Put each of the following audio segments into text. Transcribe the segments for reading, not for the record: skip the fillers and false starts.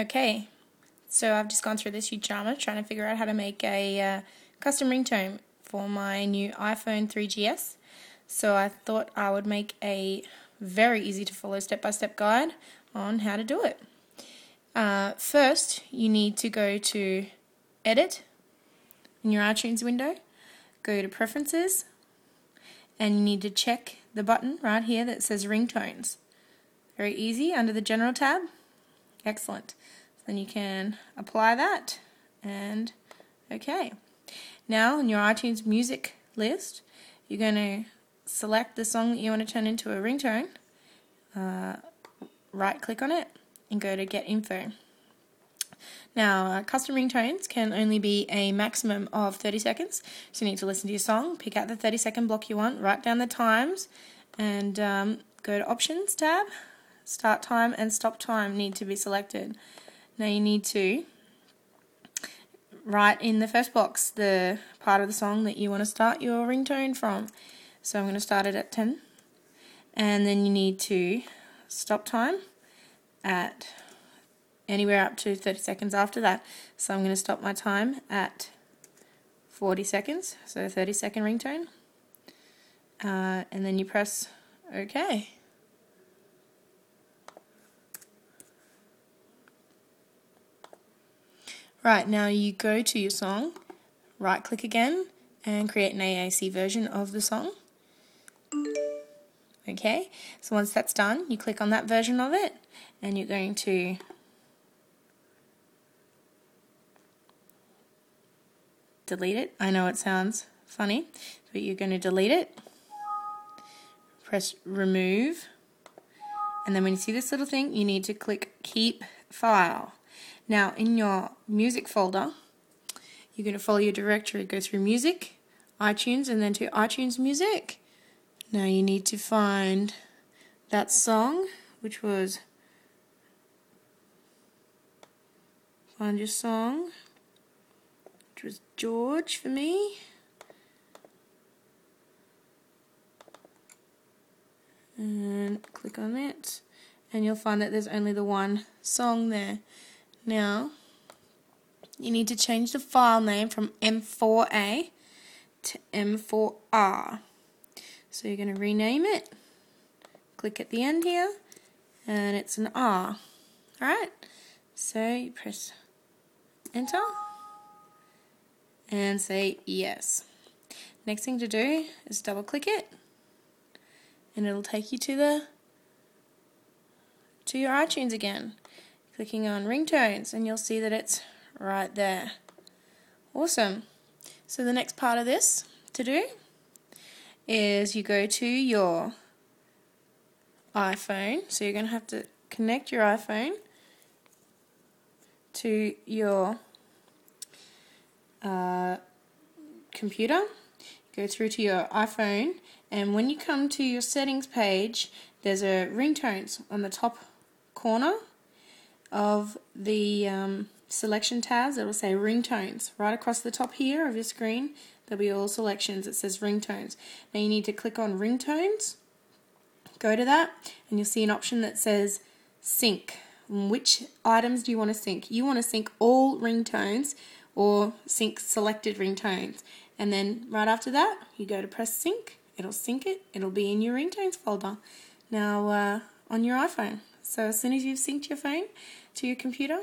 Okay, so I've just gone through this huge drama trying to figure out how to make a custom ringtone for my new iPhone 3GS. So I thought I would make a very easy to follow step-by-step guide on how to do it. First, you need to go to Edit in your iTunes window, go to Preferences, and you need to check the button right here that says Ringtones. Very easy, under the General tab. Excellent. Then you can apply that, and okay. Now, in your iTunes music list, you're going to select the song that you want to turn into a ringtone, right-click on it, and go to Get Info. Now, custom ringtones can only be a maximum of 30 seconds, so you need to listen to your song, pick out the 30-second block you want, write down the times, and go to Options tab. Start time and stop time need to be selected. Now you need to write in the first box the part of the song that you want to start your ringtone from. So I'm going to start it at 10, and then you need to stop time at anywhere up to 30 seconds after that. So I'm going to stop my time at 40 seconds, so 30-second ringtone, and then you press OK. Right, now you go to your song, right-click again, and create an AAC version of the song. Okay, so once that's done, you click on that version of it, and you're going to delete it. I know it sounds funny, but you're going to delete it. Press Remove, and then when you see this little thing, you need to click Keep File. Now, in your music folder, you're going to follow your directory. Go through Music, iTunes, and then to iTunes Music. Now you need to find that song, which was Find Your Song, which was George for me. And click on it, and you'll find that there's only the one song there. Now, you need to change the file name from M4A to M4R. So you're going to rename it, click at the end here, and it's an R. Alright, so you press Enter, and say yes. Next thing to do is double click it, and it'll take you to your iTunes again. Clicking on ringtones, and you'll see that it's right there. Awesome. So the next part of this to do is you go to your iPhone. So you're going to have to connect your iPhone to your computer. Go through to your iPhone, and when you come to your settings page, there's a ringtones on the top corner of the selection tabs. It will say ringtones. Right across the top here of your screen, there'll be all selections. It says ringtones. Now you need to click on ringtones, go to that, and you'll see an option that says sync. Which items do you want to sync? You want to sync all ringtones or sync selected ringtones. And then right after that, you go to press sync. It'll sync it. It'll be in your ringtones folder. Now on your iPhone. So as soon as you've synced your phone to your computer,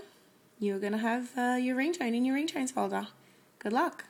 you're going to have your ringtone in your ringtones folder. Good luck.